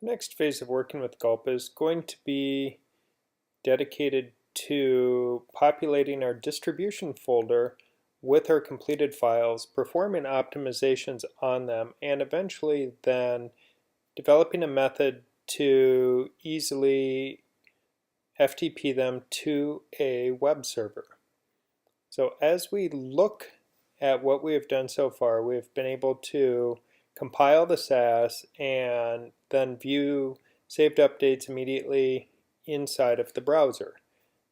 The next phase of working with gulp is going to be dedicated to populating our distribution folder with our completed files, performing optimizations on them, and eventually then developing a method to easily FTP them to a web server. So as we look at what we have done so far, we've been able to compile the SAS and then view saved updates immediately inside of the browser.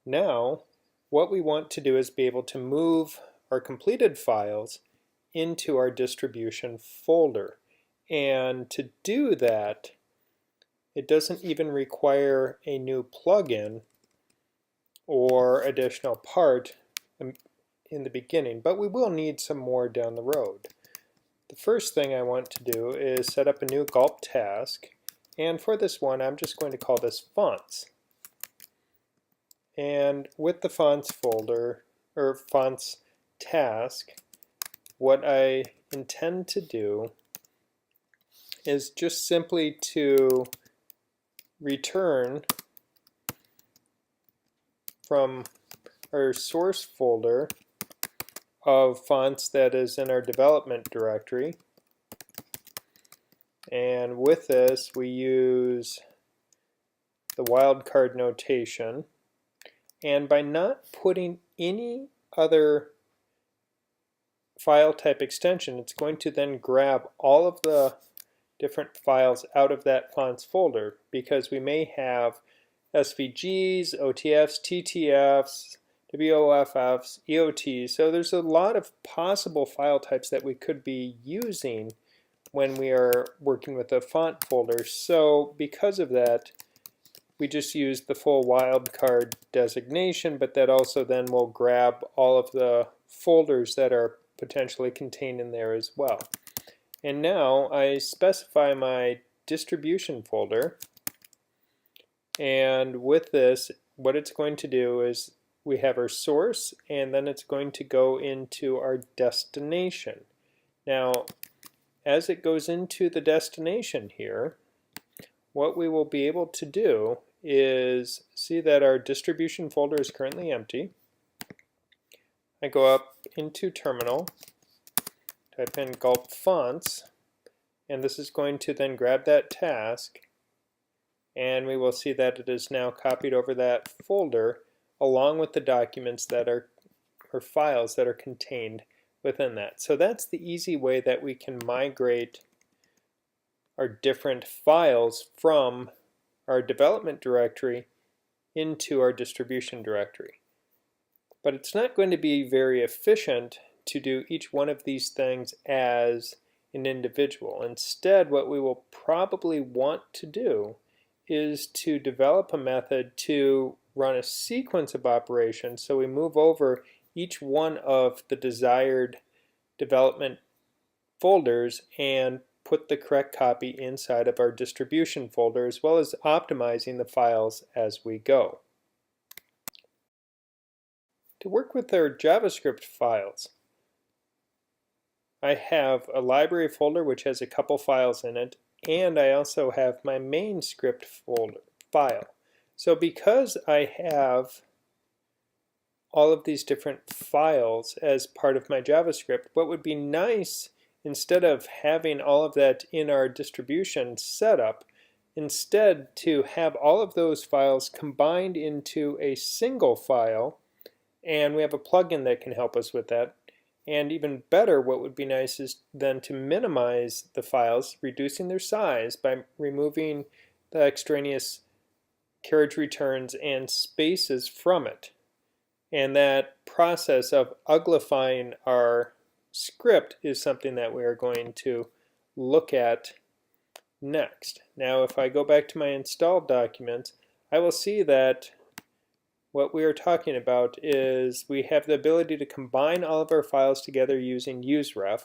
Now, what we want to do is be able to move our completed files into our distribution folder. And to do that, it doesn't even require a new plugin or additional part in the beginning, but we will need some more down the road. The first thing I want to do is set up a new gulp task, and for this one I'm just going to call this fonts. And with the fonts folder, or fonts task, what I intend to do is just simply to return from our source folder of fonts that is in our development directory. And with this we use the wildcard notation. And by not putting any other file type extension, it's going to then grab all of the different files out of that fonts folder, because we may have SVGs, OTFs, TTFs, WOFFs, EOTs. So there's a lot of possible file types that we could be using when we are working with a font folder. So because of that, we just use the full wildcard designation, but that also then will grab all of the folders that are potentially contained in there as well. And now I specify my distribution folder, and with this what it's going to do is we have our source, and then it's going to go into our destination. Now as it goes into the destination here, what we will be able to do is see that our distribution folder is currently empty. I go up into terminal, type in gulp fonts, and this is going to then grab that task, and we will see that it is now copied over that folder along with the documents that are, or files that are contained within that. So that's the easy way that we can migrate our different files from our development directory into our distribution directory. But it's not going to be very efficient to do each one of these things as an individual. Instead, what we will probably want to do is to develop a method to run a sequence of operations, so we move over each one of the desired development folders and put the correct copy inside of our distribution folder, as well as optimizing the files as we go. To work with our JavaScript files, I have a library folder which has a couple files in it, and I also have my main script folder file. So because I have all of these different files as part of my JavaScript, what would be nice, instead of having all of that in our distribution setup, instead to have all of those files combined into a single file, and we have a plugin that can help us with that. And even better, what would be nice is then to minimize the files, reducing their size by removing the extraneous carriage returns and spaces from it. And that process of uglifying our script is something that we are going to look at next. Now if I go back to my installed documents, I will see that what we are talking about is we have the ability to combine all of our files together using UseRef.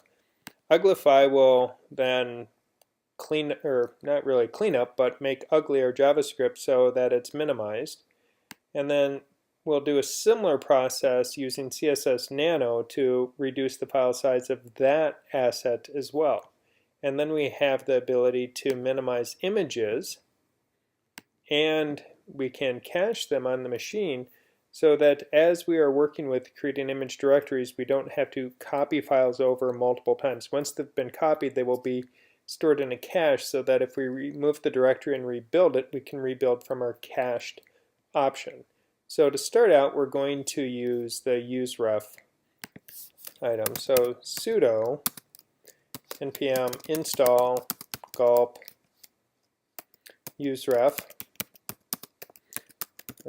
Uglify will then clean, or not really clean up, but make ugly our JavaScript so that it's minimized. And then we'll do a similar process using CSSnano to reduce the file size of that asset as well. and then we have the ability to minimize images, and we can cache them on the machine so that as we are working with creating image directories, we don't have to copy files over multiple times. Once they've been copied, they will be stored in a cache so that if we remove the directory and rebuild it, we can rebuild from our cached option. So to start out, we're going to use the UseRef item. So sudo npm install gulp useref.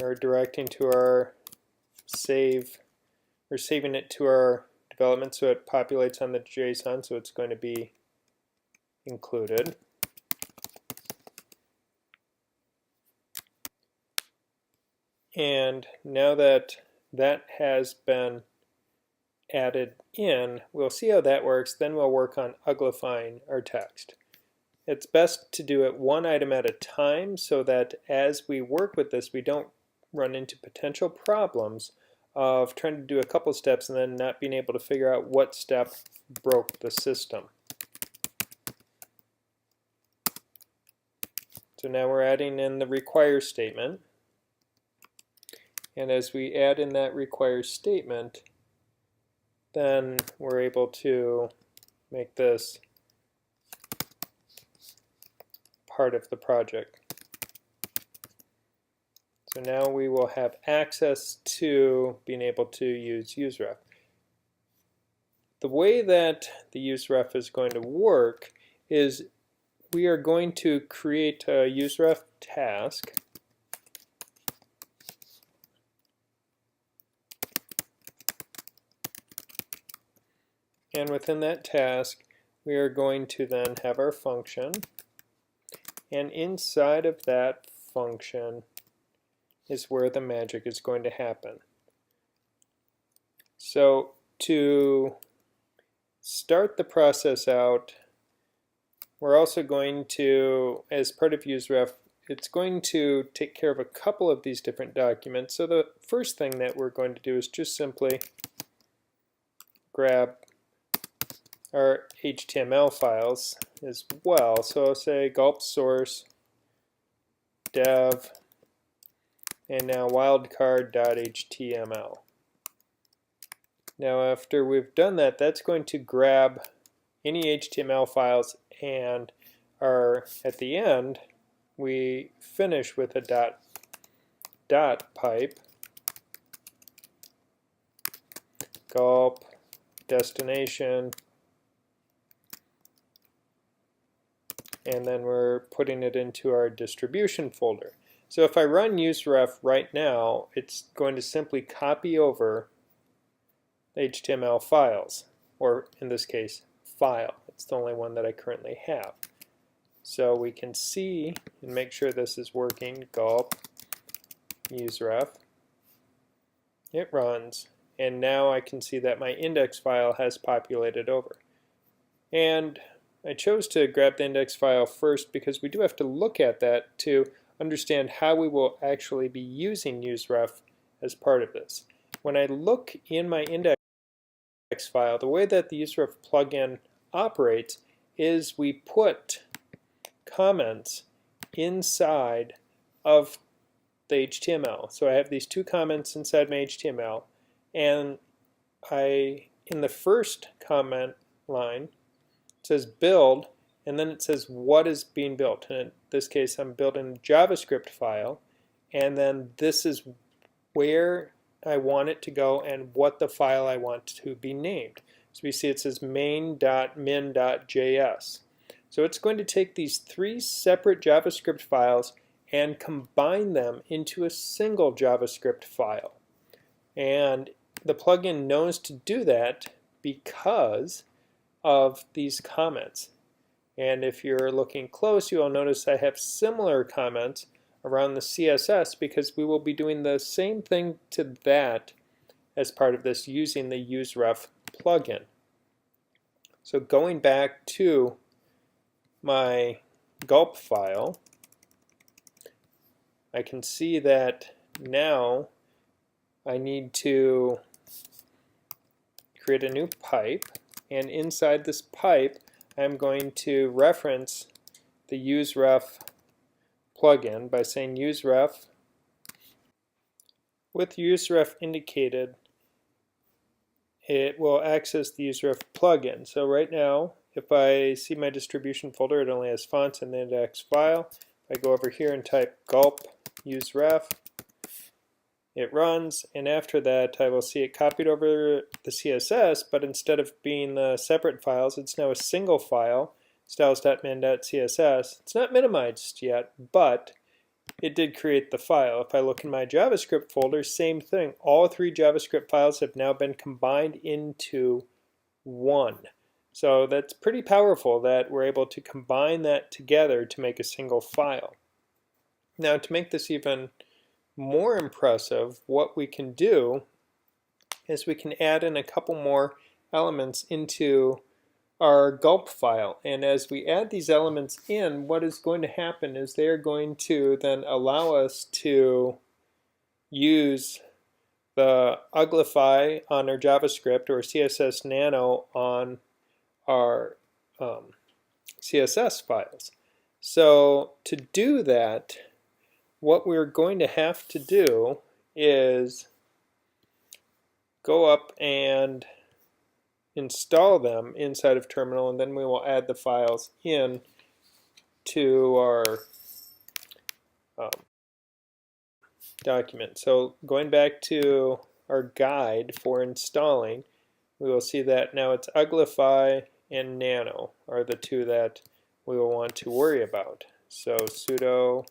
We're directing to our save. We're saving it to our development so it populates on the JSON, so it's going to be included. And now that that has been added in, we'll see how that works. Then we'll work on uglifying our text. It's best to do it one item at a time so that as we work with this, we don't run into potential problems of trying to do a couple steps and then not being able to figure out what step broke the system. So now we're adding in the require statement. And as we add in that require statement, then we're able to make this part of the project. So now we will have access to being able to use UseRef. The way that the UseRef is going to work is we are going to create a UseRef task. And within that task, we are going to then have our function. And inside of that function is where the magic is going to happen. So to start the process out, we're also going to, as part of UseRef, it's going to take care of a couple of these different documents. So the first thing that we're going to do is just simply grab our HTML files as well. So I'll say gulp source dev and now wildcard.html. Now after we've done that, that's going to grab any HTML files, and at the end we finish with a dot pipe gulp destination, and then we're putting it into our distribution folder. So if I run UseRef right now, it's going to simply copy over the HTML files, or in this case, file. It's the only one that I currently have. So we can see and make sure this is working, gulp UseRef. It runs, and now I can see that my index file has populated over. And I chose to grab the index file first because we do have to look at that to understand how we will actually be using UseRef as part of this. When I look in my index file, the way that the UseRef plugin operates is we put comments inside of the HTML. So I have these two comments inside my HTML, and in the first comment line, it says build, and then it says what is being built. And in this case, I'm building a JavaScript file, and then this is where I want it to go and what the file I want to be named. So we see it says main.min.js. So it's going to take these three separate JavaScript files and combine them into a single JavaScript file. And the plugin knows to do that because of these comments. And if you're looking close, you will notice I have similar comments around the CSS because we will be doing the same thing to that as part of this using the UseRef plugin. So going back to my gulp file, I can see that now I need to create a new pipe, and inside this pipe I'm going to reference the UseRef plugin by saying UseRef. With UseRef indicated, it will access the UseRef plugin. So right now, if I see my distribution folder, it only has fonts and the index file. If I go over here and type gulp UseRef, it runs, and after that I will see it copied over the CSS, but instead of being the separate files, it's now a single file, styles.min.css. It's not minimized yet, but it did create the file. If I look in my JavaScript folder, same thing. All 3 JavaScript files have now been combined into one. So that's pretty powerful that we're able to combine that together to make a single file. Now, to make this even more impressive, what we can do is we can add in a couple more elements into our gulp file, and as we add these elements in, what is going to happen is they're going to then allow us to use the uglify on our JavaScript or CSSnano on our CSS files. So to do that, what we're going to have to do is go up and install them inside of terminal, and then we will add the files in to our document. So going back to our guide for installing, we will see that now it's uglify and nano are the 2 that we will want to worry about. So sudo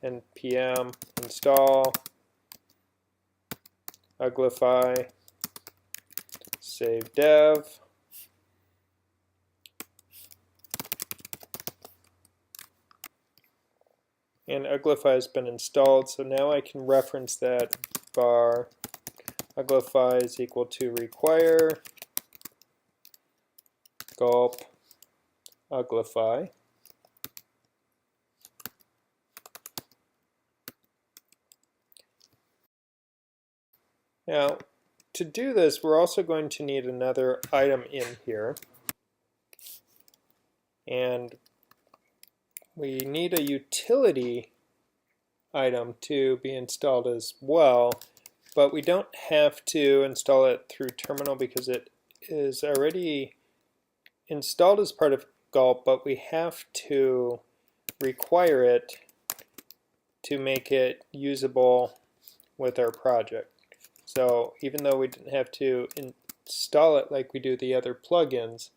npm install uglify save dev, and uglify has been installed, so now I can reference that var uglify is equal to require gulp uglify. Now, to do this, we're also going to need another item in here, and we need a utility item to be installed as well, but we don't have to install it through terminal because it is already installed as part of gulp, but we have to require it to make it usable with our project. So even though we didn't have to install it like we do the other plugins,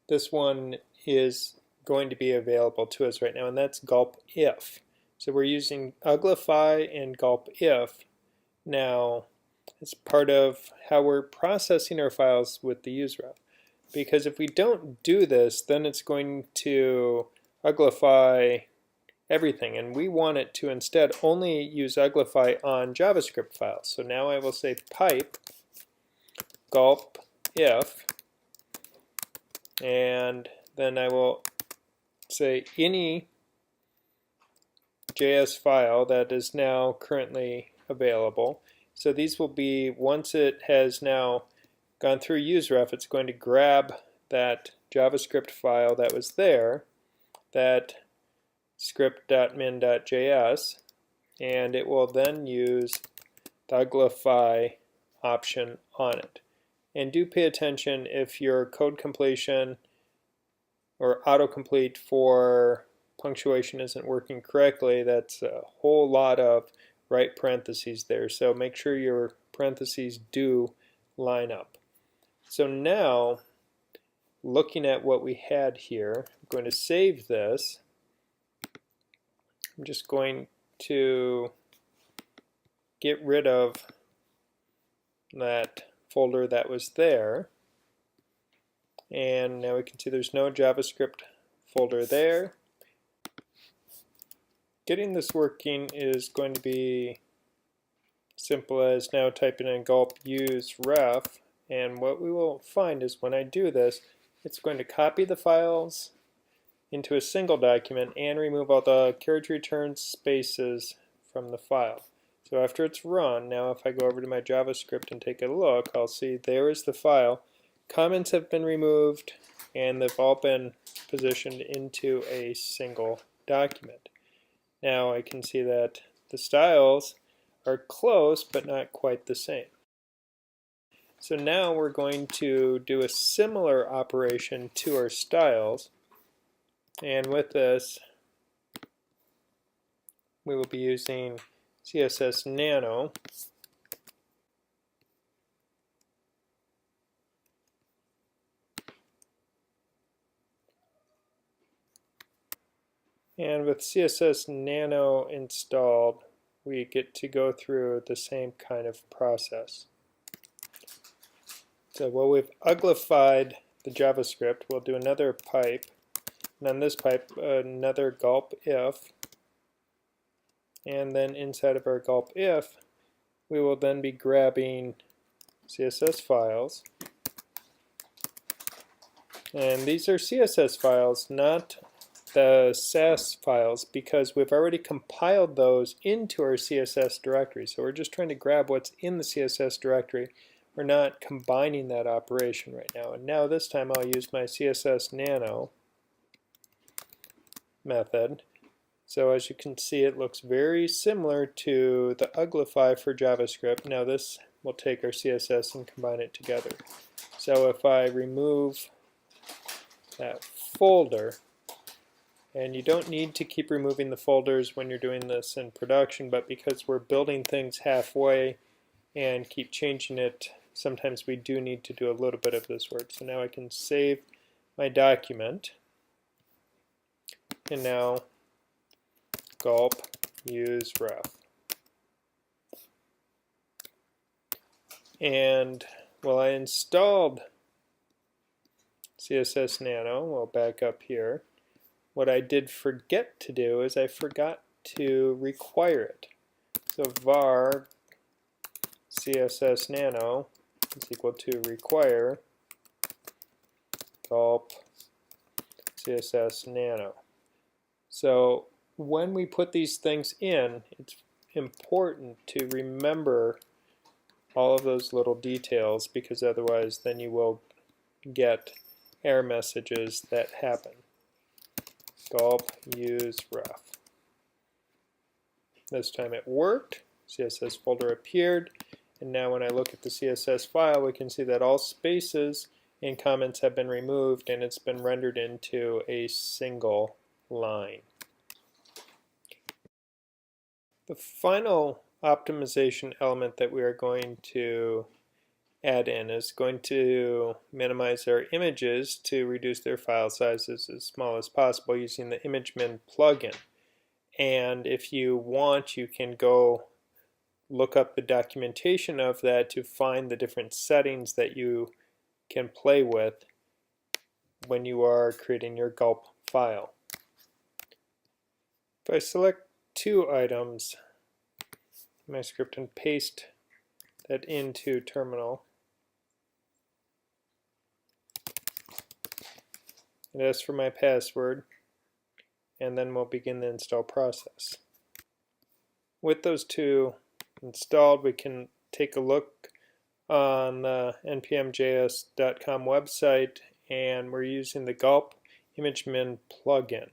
this one is going to be available to us right now, and that's gulp if. So we're using uglify and gulp if now as part of how we're processing our files with the UseRef. Because if we don't do this, then it's going to uglify everything, and we want it to instead only use uglify on JavaScript files. So now I will say pipe gulp if, and then I will say any JS file that is now currently available. So these will be, once it has now gone through UseRef, it's going to grab that JavaScript file that was there, that script.min.js, and it will then use the uglify option on it. And do pay attention if your code completion or autocomplete for punctuation isn't working correctly. That's a whole lot of right parentheses there, so make sure your parentheses do line up. So now, looking at what we had here, I'm going to save this. I'm just going to get rid of that folder that was there, and now we can see there's no JavaScript folder there. Getting this working is going to be simple as now typing in gulp UseRef, and what we will find is when I do this, it's going to copy the files into a single document and remove all the carriage return spaces from the file. So after it's run, now if I go over to my JavaScript and take a look, I'll see there is the file comments have been removed, and they've all been positioned into a single document. Now I can see that the styles are close but not quite the same. So now we're going to do a similar operation to our styles, and with this we will be using CSSnano. And with CSSnano installed, we get to go through the same kind of process. So while we've uglified the JavaScript, we'll do another pipe, and on this pipe another gulp if, and then inside of our gulp if we will then be grabbing CSS files, and these are CSS files, not the SAS files, because we've already compiled those into our CSS directory. So we're just trying to grab what's in the CSS directory. We're not combining that operation right now. And now this time I'll use my CSSnano method. So as you can see, it looks very similar to the uglify for JavaScript. Now this will take our CSS and combine it together. So if I remove that folder, and you don't need to keep removing the folders when you're doing this in production, but because we're building things halfway and keep changing it, sometimes we do need to do a little bit of this work. So now I can save my document, and now gulp UseRef. And while I installed CSSnano, we'll back up here. What I did forget to do is I forgot to require it. So var CSSnano is equal to require gulp CSSnano. So when we put these things in, it's important to remember all of those little details, because otherwise then you will get error messages that happen. Gulp UseRef. This time it worked. CSS folder appeared, and now when I look at the CSS file, we can see that all spaces and comments have been removed, and it's been rendered into a single line. The final optimization element that we are going to add in is going to minimize our images to reduce their file sizes as small as possible using the ImageMin plugin. And if you want, you can go look up the documentation of that to find the different settings that you can play with when you are creating your gulp file. If I select two items in my script and paste that into terminal, and as for my password, and then we'll begin the install process. With those two installed, we can take a look on the npmjs.com website, and we're using the gulp ImageMin plugin.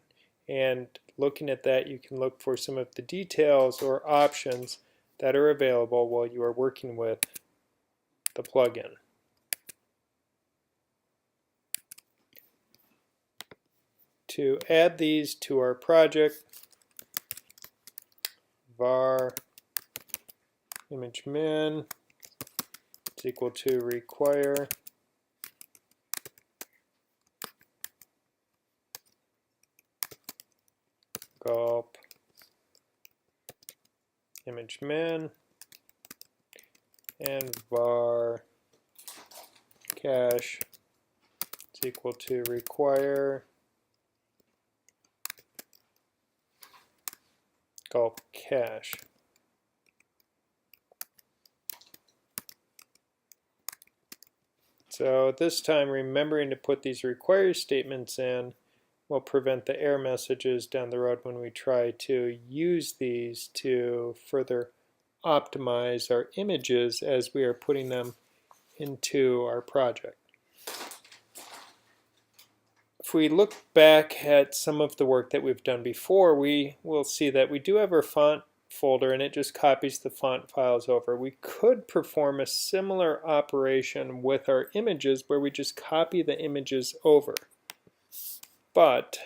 And looking at that, you can look for some of the details or options that are available while you are working with the plugin. To add these to our project, var ImageMin is equal to require gulp ImageMin, and var cache is equal to require gulp cache. So this time, remembering to put these require statements in will prevent the error messages down the road when we try to use these to further optimize our images as we are putting them into our project. if we look back at some of the work that we've done before, we will see that we do have our font folder and it just copies the font files over. We could perform a similar operation with our images where we just copy the images over. But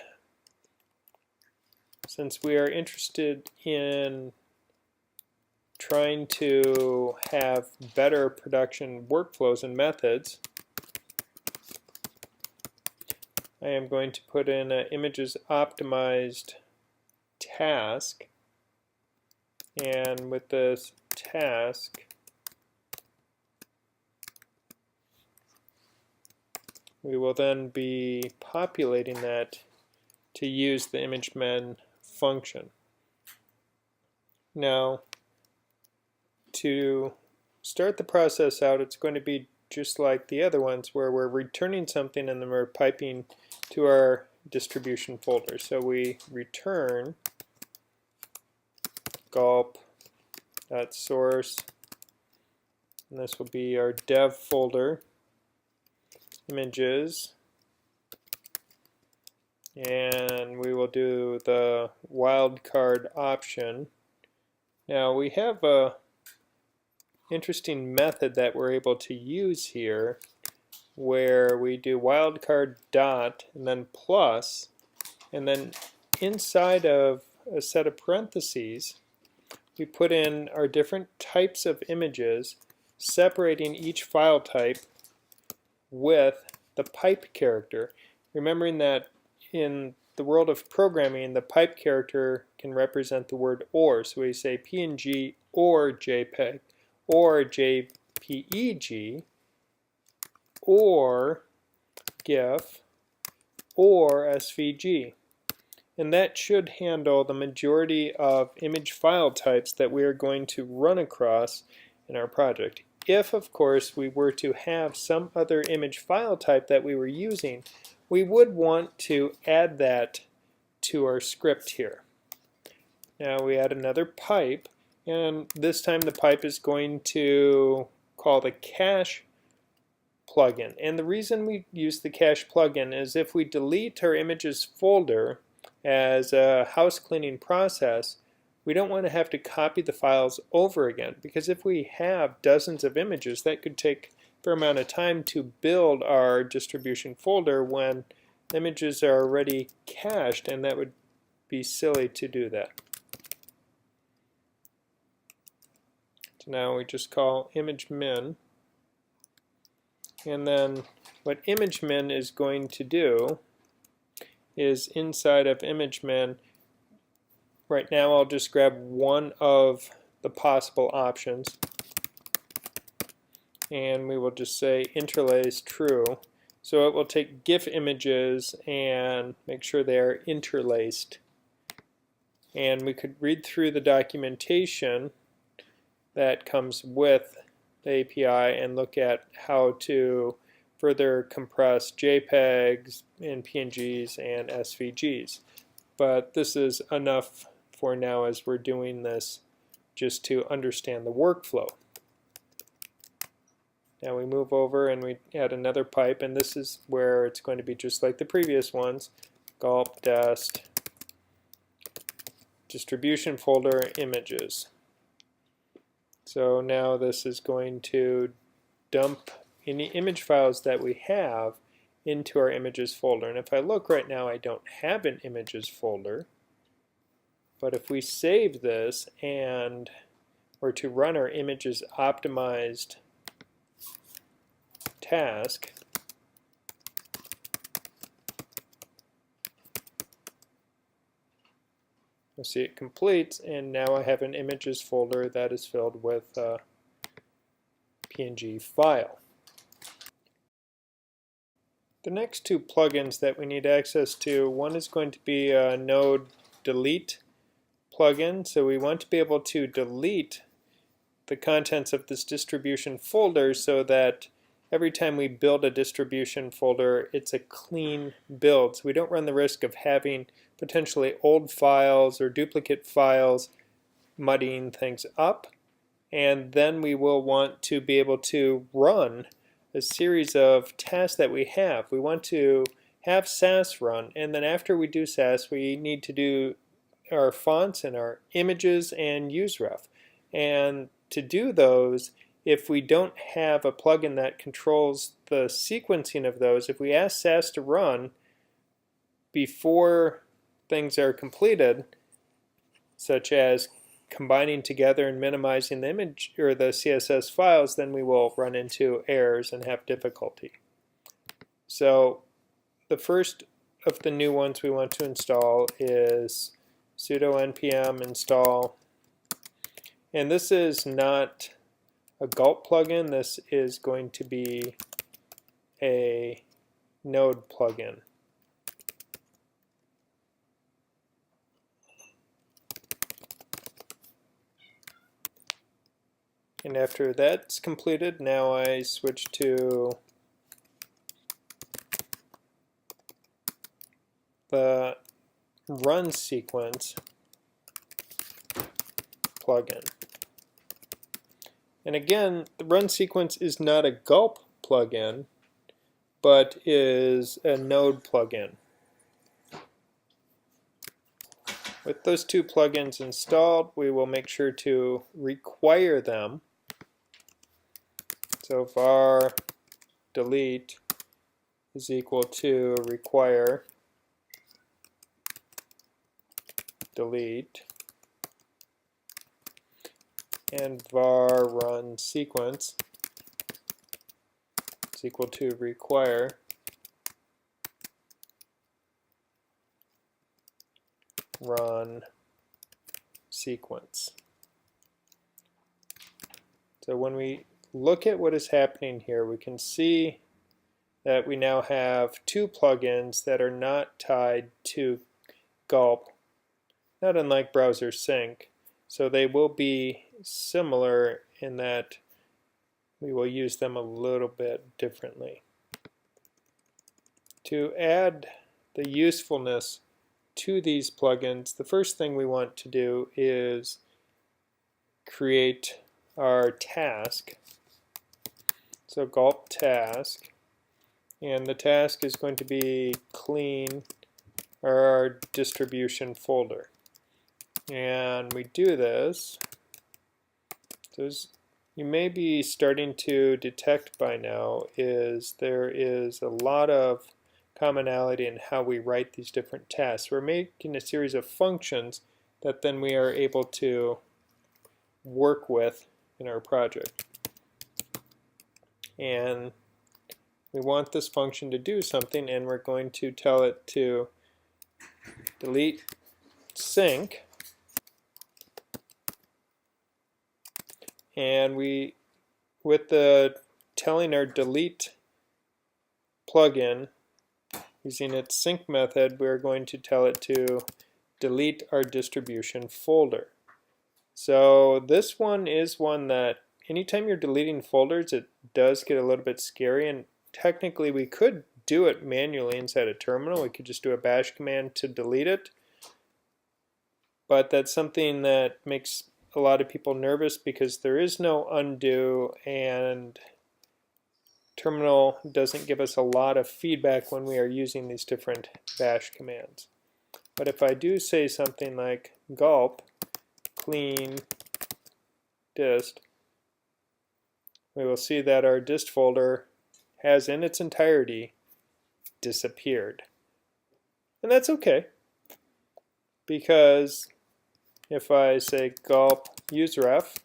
since we are interested in trying to have better production workflows and methods, I am going to put in an images optimized task, and with this task we will then be populating that to use the ImageMen function. Now, to start the process out, it's going to be just like the other ones where we're returning something and then we're piping to our distribution folder. So we return gulp.source, and this will be our dev folder, images, and we will do the wildcard option. Now we have a interesting method that we're able to use here where we do wildcard dot and then plus, and then inside of a set of parentheses we put in our different types of images, separating each file type with the pipe character, remembering that in the world of programming the pipe character can represent the word or, so we say PNG or JPEG or JPEG or GIF or SVG. And that should handle the majority of image file types that we are going to run across in our project. If, of course, we were to have some other image file type that we were using, we would want to add that to our script here. Now we add another pipe, and this time the pipe is going to call the cache plugin. And the reason we use the cache plugin is if we delete our images folder as a house cleaning process, we don't want to have to copy the files over again, because if we have dozens of images, that could take a fair amount of time to build our distribution folder when images are already cached, and that would be silly to do that. So now we just call ImageMen, and then what ImageMen is going to do is inside of ImageMen, right now I'll just grab one of the possible options and we will just say interlace true. So it will take GIF images and make sure they are interlaced. And we could read through the documentation that comes with the API and look at how to further compress JPEGs and PNGs and SVGs. But this is enough for now as we're doing this just to understand the workflow. Now we move over and we add another pipe, and this is where it's going to be just like the previous ones. Gulp dest distribution folder images. So now this is going to dump any image files that we have into our images folder. And if I look right now, I don't have an images folder. But if we save this and were to run our images optimized task, you'll see it completes, and now I have an images folder that is filled with a PNG file. The next two plugins that we need access to, one is going to be a node delete plugin. So we want to be able to delete the contents of this distribution folder so that every time we build a distribution folder, it's a clean build. So we don't run the risk of having potentially old files or duplicate files muddying things up. And then we will want to be able to run a series of tasks that we have. We want to have Sass run, and then after we do Sass, we need to do our fonts and our images and UseRef. And to do those, if we don't have a plugin that controls the sequencing of those, if we ask Sass to run before things are completed, such as combining together and minimizing the image or the CSS files, then we will run into errors and have difficulty. So the first of the new ones we want to install is sudo npm install, and this is not a gulp plugin, this is going to be a node plugin. And after that's completed, now I switch to the run sequence plugin. And again, the run sequence is not a gulp plugin, but is a node plugin. With those two plugins installed, we will make sure to require them. So var delete is equal to require delete, and var run sequence is equal to require run sequence. So when we look at what is happening here, we can see that we now have two plugins that are not tied to gulp, not unlike browser sync. So they will be similar in that we will use them a little bit differently. To add the usefulness to these plugins, the first thing we want to do is create our task. So gulp task, and the task is going to be clean our distribution folder. And we do this, so as you may be starting to detect by now, is there is a lot of commonality in how we write these different tasks. We're making a series of functions that then we are able to work with in our project. And we want this function to do something, and we're going to tell it to delete sync, and we, with the telling our delete plugin using its sync method, we're going to tell it to delete our distribution folder. So this one is one that anytime you're deleting folders, it does get a little bit scary, and technically we could do it manually inside a terminal. We could just do a bash command to delete it, but that's something that makes a lot of people nervous because there is no undo, and terminal doesn't give us a lot of feedback when we are using these different bash commands. But if I do say something like gulp clean dist, we will see that our dist folder has in its entirety disappeared. And that's okay, because if I say gulp UseRef,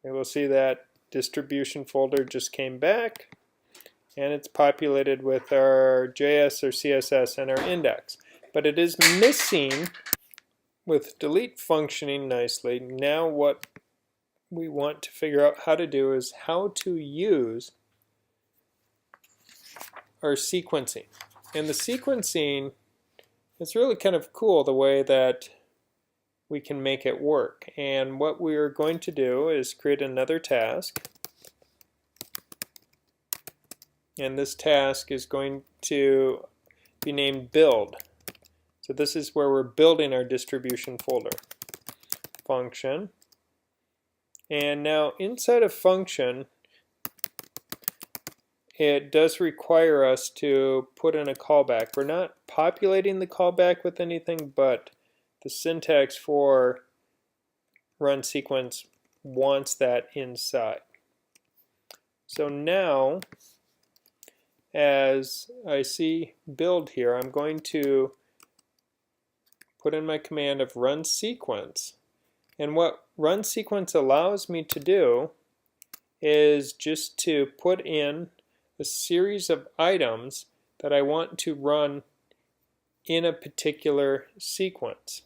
we will see that distribution folder just came back, and it's populated with our JS or CSS and our index. But it is missing with delete functioning nicely. Now what we want to figure out how to do is how to use our sequencing. And the sequencing is really kind of cool the way that we can make it work. And what we are going to do is create another task. And this task is going to be named build. So this is where we're building our distribution folder. Function. And now inside of function, it does require us to put in a callback. We're not populating the callback with anything, but the syntax for run sequence wants that inside. So now, as I see build here, I'm going to put in my command of run sequence. And what run sequence allows me to do is just to put in a series of items that I want to run in a particular sequence.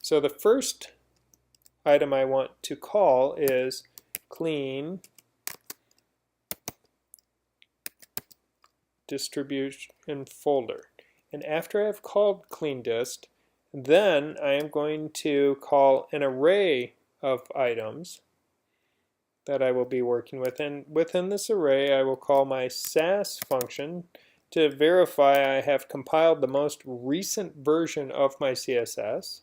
So the first item I want to call is clean distribution folder. And after I've called clean dist, then I am going to call an array of items that I will be working with. And within this array, I will call my sass function to verify I have compiled the most recent version of my CSS.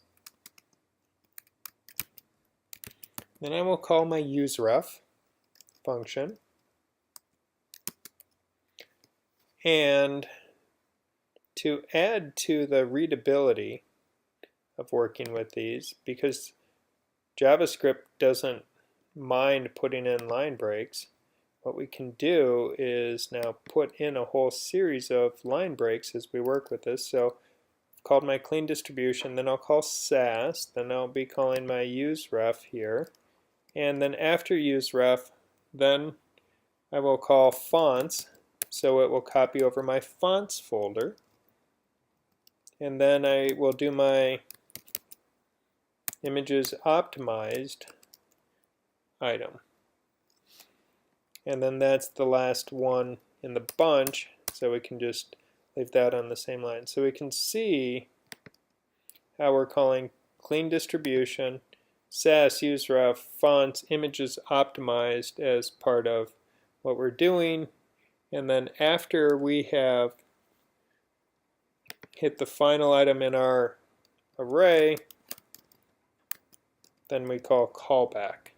Then I will call my UseRef function. And to add to the readability of working with these, because JavaScript doesn't mind putting in line breaks, what we can do is now put in a whole series of line breaks as we work with this. So I've called my clean distribution, then I'll call sass, then I'll be calling my useref here, and then after useref, then I will call fonts, so it will copy over my fonts folder, and then I will do my images optimized item. And then that's the last one in the bunch, so we can just leave that on the same line. So we can see how we're calling clean distribution, sass, useref, fonts, images optimized as part of what we're doing. And then after we have hit the final item in our array, then we call callback.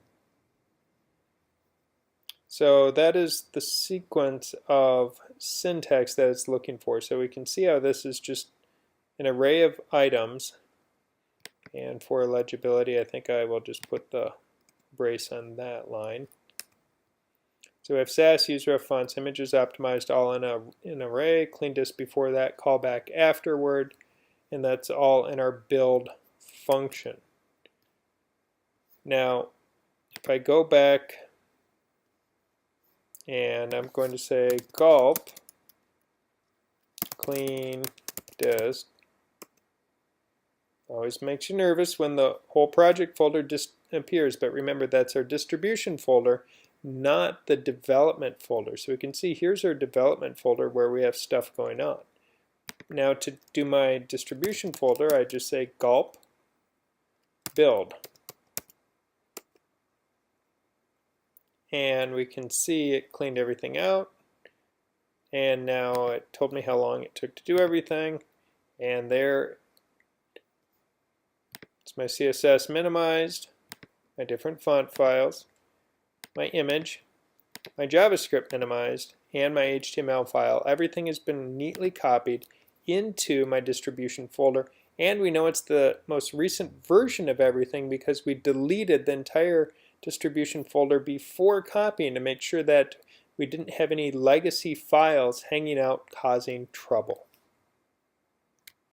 So that is the sequence of syntax that it's looking for. So we can see how this is just an array of items. And for legibility, I think I will just put the brace on that line. So we have sass, useref, fonts, images optimized all in an array, clean dist before that, callback afterward, and that's all in our build function. Now, if I go back and I'm going to say gulp clean dist. Always makes you nervous when the whole project folder disappears, but remember that's our distribution folder, not the development folder. So we can see here's our development folder where we have stuff going on. Now to do my distribution folder, I just say gulp build. And we can see it cleaned everything out, and now it told me how long it took to do everything, and there it's my CSS minimized, my different font files, my image, my JavaScript minimized, and my HTML file. Everything has been neatly copied into my distribution folder, and we know it's the most recent version of everything because we deleted the entire distribution folder before copying to make sure that we didn't have any legacy files hanging out causing trouble.